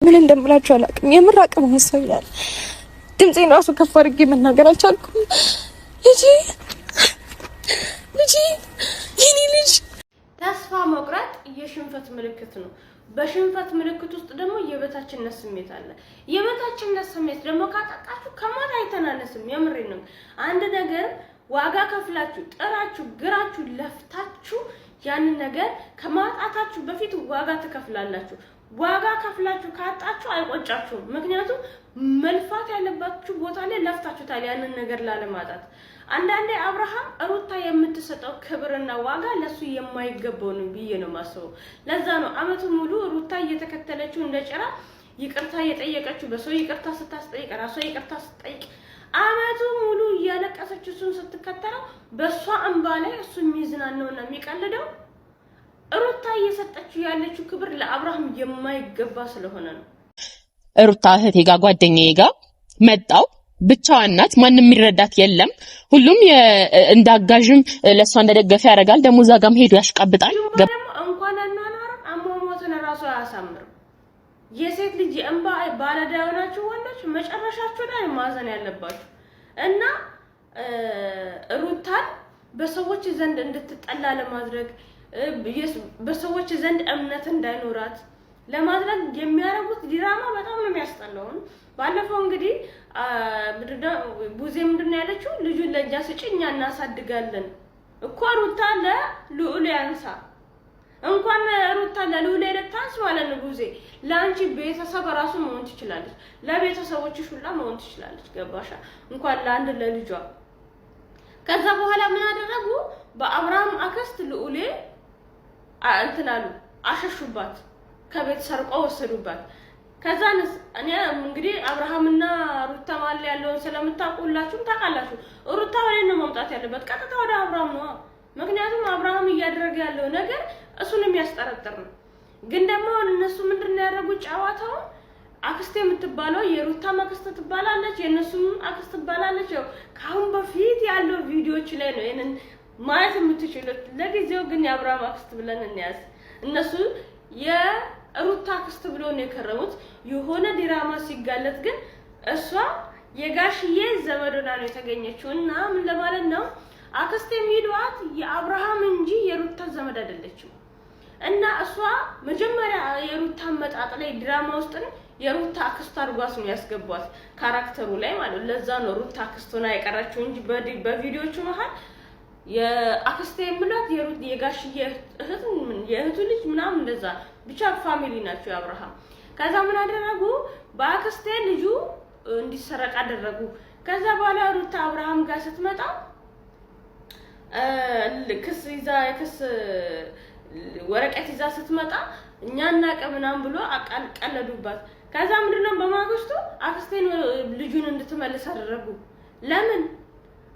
ምን እንደምላችሁ አላውቅም። የምር አቅም መስሎኛል። ድምጼን ራሱ ከፍ አድርጌ መናገር አልቻልኩም። ልጅ የኔ ልጅ። ተስፋ መቁረጥ የሽንፈት ምልክት ነው። በሽንፈት ምልክት ውስጥ ደግሞ የበታችነት ስሜት አለ። የበታችነት ስሜት ደግሞ ካጣቃችሁ ከማን አይተናነስም። የምሬ ነው። አንድ ነገር ዋጋ ከፍላችሁ ጥራችሁ ግራችሁ ለፍታችሁ ያንን ነገር ከማጣታችሁ በፊት ዋጋ ትከፍላላችሁ። ዋጋ ከፍላችሁ ካጣችሁ አይቆጫችሁም። ምክንያቱም መልፋት ያለባችሁ ቦታ ላይ ለፍታችሁታል ያንን ነገር ላለማጣት። አንዳንዴ አብርሃም ሩታ የምትሰጠው ክብርና ዋጋ ለሱ የማይገባው ነው ብዬ ነው ማስበው። ለዛ ነው አመቱ ሙሉ ሩታ እየተከተለችው እንደጨራ ይቅርታ እየጠየቀችው በሰው ይቅርታ ስታስጠይቅ ራሷ ይቅርታ ስትጠይቅ አመቱ ሙሉ እያለቀሰች እሱን ስትከተለው በሷ እንባ ላይ እሱ የሚዝናናውና የሚቀልደው ሩታ እየሰጠችው ያለችው ክብር ለአብርሃም የማይገባ ስለሆነ ነው። ሩታ እህቴ ጋር ጓደኛዬ ጋር መጣው ብቻዋን ናት። ማንንም የሚረዳት የለም። ሁሉም እንዳጋዥም ለሷ እንደደገፈ ያደርጋል። ደግሞ እዛ ጋርም ሄዶ ያሽቃብጣል። እንኳን እናናራ አሟሟትን ራሱ አያሳምርም። የሴት ልጅ እንባ ባለዳ የሆናችሁ ወንዶች መጨረሻችሁ ላይ ማዘን ያለባችሁ እና ሩታን በሰዎች ዘንድ እንድትጠላ ለማድረግ በሰዎች ዘንድ እምነት እንዳይኖራት ለማድረግ የሚያረጉት ድራማ በጣም ነው የሚያስጠላው። ባለፈው እንግዲህ ቡዜ ምንድነው ያለችው? ልጁን ለእኛ ስጭኛ እናሳድጋለን እኮ ሩታ ለልዑል ያንሳ። እንኳን ሩታ ለልዑል ለታንስ ማለት ነው ቡዜ ለአንቺ ቤተሰብ ራሱ መሆን ትችላለች። ለቤተሰቦችሽ ሁላ መሆን ትችላለች። ገባሻ? እንኳን ለአንድ ለልጇ። ከዛ በኋላ ምን አደረጉ? በአብርሃም አክስት ልዑል እንትናሉ አሸሹባት፣ ከቤት ሰርቀው ወሰዱባት። ከዛንስ እኔ እንግዲህ አብርሃምና ሩታ ማለት ያለውን ስለምታውቁላችሁ ታውቃላችሁ። ሩታ ወደ ነው መምጣት ያለበት፣ ቀጥታ ወደ አብርሃም ነው። ምክንያቱም አብርሃም እያደረገ ያለው ነገር እሱን የሚያስጠረጥር ነው። ግን ደግሞ እነሱ ምንድነው ያደረጉት? ጨዋታው አክስቴ የምትባለው የሩታ አክስት ትባላለች፣ የነሱም አክስት ትባላለች። ያው ካሁን በፊት ያለው ቪዲዮዎች ላይ ነው ይሄንን ማየት የምትችሉት። ለጊዜው ግን የአብርሃም አክስት ብለን እንያዝ። እነሱ የሩታ አክስት ብሎ ነው የከረሙት። የሆነ ድራማ ሲጋለጥ ግን እሷ የጋሽዬ ዘመዶና ነው የተገኘችው። እና ምን ለማለት ነው? አክስት የሚሏት የአብርሃም እንጂ የሩታ ዘመድ አይደለችም። እና እሷ መጀመሪያ የሩታ መጣጥ ላይ ድራማ ውስጥ ነው የሩታ አክስት አድርጓት ነው ያስገቧት ካራክተሩ ላይ ማለት። ለዛ ነው ሩታ አክስት ሆና የቀረችው እንጂ በቪዲዮቹ መሃል የአክስቴ የምላት የጋሽዬ እህት የእህቱ ልጅ ምናምን እንደዛ ብቻ ፋሚሊ ናቸው የአብርሃም። ከዛ ምን አደረጉ? በአክስቴ ልጁ እንዲሰረቅ አደረጉ። ከዛ በኋላ ሩታ አብርሃም ጋር ስትመጣ ክስ ይዛ የክስ ወረቀት ይዛ ስትመጣ እኛና ቀምናም ብሎ አቃለዱባት። ከዛ ምንድነው በማግስቱ አክስቴን ልጁን እንድትመልስ አደረጉ። ለምን?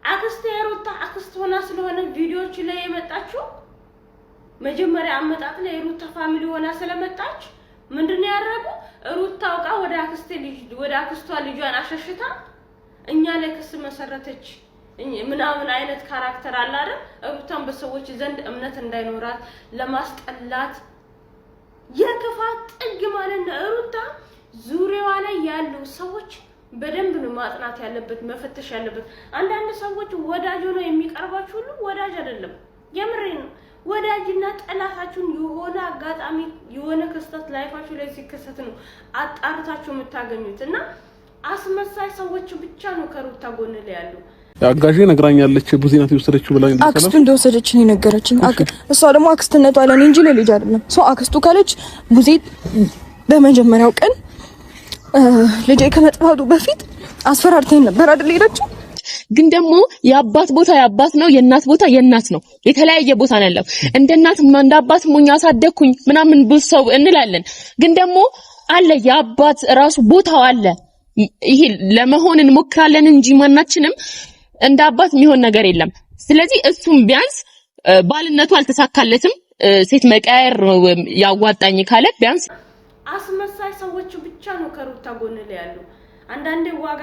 አክስቴ ሩታ አክስት ሆና ስለሆነ ቪዲዮዎች ላይ የመጣችው መጀመሪያ አመጣጥ ላይ ሩታ ፋሚሊ ሆና ስለመጣች ምንድነው ያደረጉ? ሩታ አውቃ ወደ አክስቷ ልጇን አሸሽታ እኛ ላይ ክስ መሰረተች። ምናምን አይነት ካራክተር አለ አይደል? ሩታን በሰዎች ዘንድ እምነት እንዳይኖራት ለማስጠላት የክፋት ጥግ ማለት ነው። ሩታ ዙሪያዋ ላይ ያሉ ሰዎች በደንብ ነው ማጥናት ያለበት፣ መፈተሽ ያለበት። አንዳንድ ሰዎች ወዳጅ ሆነው የሚቀርባችሁ ሁሉ ወዳጅ አይደለም። የምሬ ነው። ወዳጅና ጠላታችሁን የሆነ አጋጣሚ የሆነ ክስተት ላይፋችሁ ላይ ሲከሰት ነው አጣርታችሁ የምታገኙት። እና አስመሳይ ሰዎች ብቻ ነው ከሩታ ጎን ላይ ያሉ። አጋዤ ነግራኛለች ቡዜ ናት የወሰደችው ብላኝ እንደሰለ አክስቱ እንደወሰደች ነው የነገረችኝ። እሷ ደግሞ አክስትነቷ ለኔ እንጂ ለልጅ አይደለም። አክስቱ ካለች ቡዜ በመጀመሪያው ቀን ልጄ ከመጥፋቱ በፊት አስፈራርተኝ ነበር አይደል ሄደችው። ግን ደግሞ የአባት ቦታ የአባት ነው፣ የእናት ቦታ የእናት ነው። የተለያየ ቦታ ነው ያለው። እንደ እናት እንደ አባት ሞኛ አሳደግኩኝ ምናምን ብዙ ሰው እንላለን። ግን ደግሞ አለ የአባት ራሱ ቦታው አለ። ይሄ ለመሆን እንሞክራለን እንጂ ማናችንም እንደ አባት የሚሆን ነገር የለም። ስለዚህ እሱም ቢያንስ ባልነቱ አልተሳካለትም፣ ሴት መቀየር ያዋጣኝ ካለ ቢያንስ አስመሳይ ሰዎች ብቻ ነው ከሩታ ጎን ላይ ያሉ። አንዳንዴ ዋጋ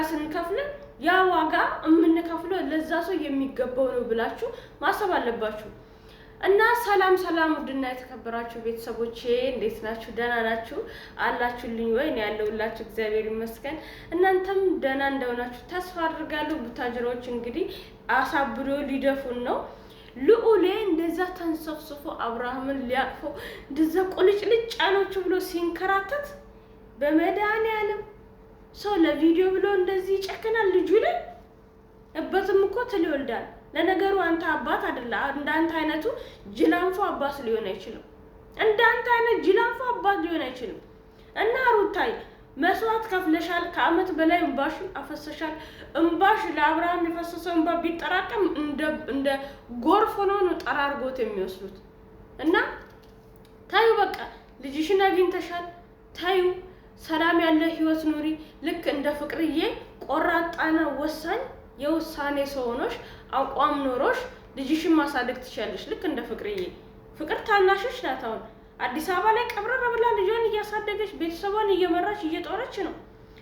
ስንከፍል ያ ዋጋ የምንከፍለው ለዛ ሰው የሚገባው ነው ብላችሁ ማሰብ አለባችሁ። እና ሰላም ውድና የተከበራችሁ ቤተሰቦቼ እንዴት ናችሁ? ደህና ናችሁ አላችሁልኝ ወይ? ነው ያለሁላችሁ እግዚአብሔር ይመስገን። እናንተም ደህና እንደሆናችሁ ተስፋ አድርጋለሁ። ቡታጅሮች እንግዲህ አሳብዶ ሊደፉን ነው። ልዑሌ እንደዛ ተንሰፍስፎ አብርሃምን ሊያቅፈው እንደዛ ቁልጭልጭ አኖቹ ብሎ ሲንከራተት በመድኃኒዓለም ሰው ለቪዲዮ ብሎ እንደዚህ ይጨክናል ልጁ ላይ። እበትም እኮ ትል ይወልዳል። ለነገሩ አንተ አባት አይደለ? እንዳንተ አይነቱ ጅላንፎ አባት ሊሆን አይችልም። እንዳንተ አይነት ጅላንፎ አባት ሊሆን አይችልም። እና ሩታይ መስዋዕት ከፍለሻል። ከአመት በላይ እንባሽ አፈሰሻል። እንባሽ ለአብርሃም የፈሰሰው እንባ ቢጠራቀም እንደ ጎርፍ ሆኖ ነው ጠራርጎት የሚወስዱት። እና ታዩ በቃ ልጅሽን አግኝተሻል። ታዩ ሰላም ያለ ህይወት ኑሪ። ልክ እንደ ፍቅርዬ ቆራጣና ወሳኝ የውሳኔ ሰው ሆነሽ አቋም ኖሮሽ ልጅሽን ማሳደግ ትችያለሽ። ልክ እንደ ፍቅርዬ። ፍቅር ታናሽሽ ናት። አሁን አዲስ አበባ ላይ ቀብረር ብላ ልጇን እያሳደገች ቤተሰቧን እየመራች እየጦረች ነው።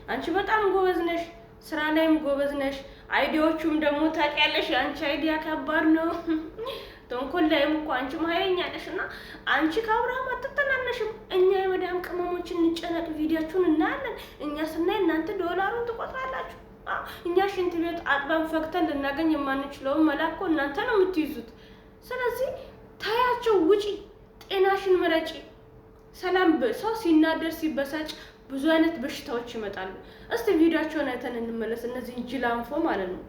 አንቺ በጣም ጎበዝ ነሽ፣ ስራ ላይም ጎበዝ ነሽ። አይዲያዎቹም ደግሞ ታውቂያለሽ። አንቺ አይዲያ ከባድ ነው። ተንኮል ላይም እኮ አንቺ ኃይለኛ ነሽ። እና አንቺ ከአብርሃም አትተናነሽም። እኛ የመዳም ቅመሞችን እንጨነቅ ቪዲዮቹን እናያለን። እኛ ስናይ እናንተ ዶላሩን ትቆጥራላችሁ። እኛ ሽንት ቤት አጥባን ፈክተን ልናገኝ የማንችለውን መላኮ እናንተ ነው የምትይዙት። ስለዚህ ታያቸው፣ ውጪ፣ ጤናሽን ምረጪ። ሰላም ሰው ሲናደር ሲበሳጭ ብዙ አይነት በሽታዎች ይመጣሉ። እስቲ ቪዲዮአቸውን አይተን እንመለስ። እነዚህ ጅላንፎ ማለት ነው።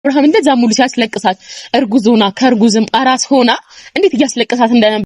አብርሃም እንደዛ ሙሉ ሲያስለቅሳት እርጉዝ ሆና ከእርጉዝም አራስ ሆና እንዴት እያስለቀሳት እንደነበር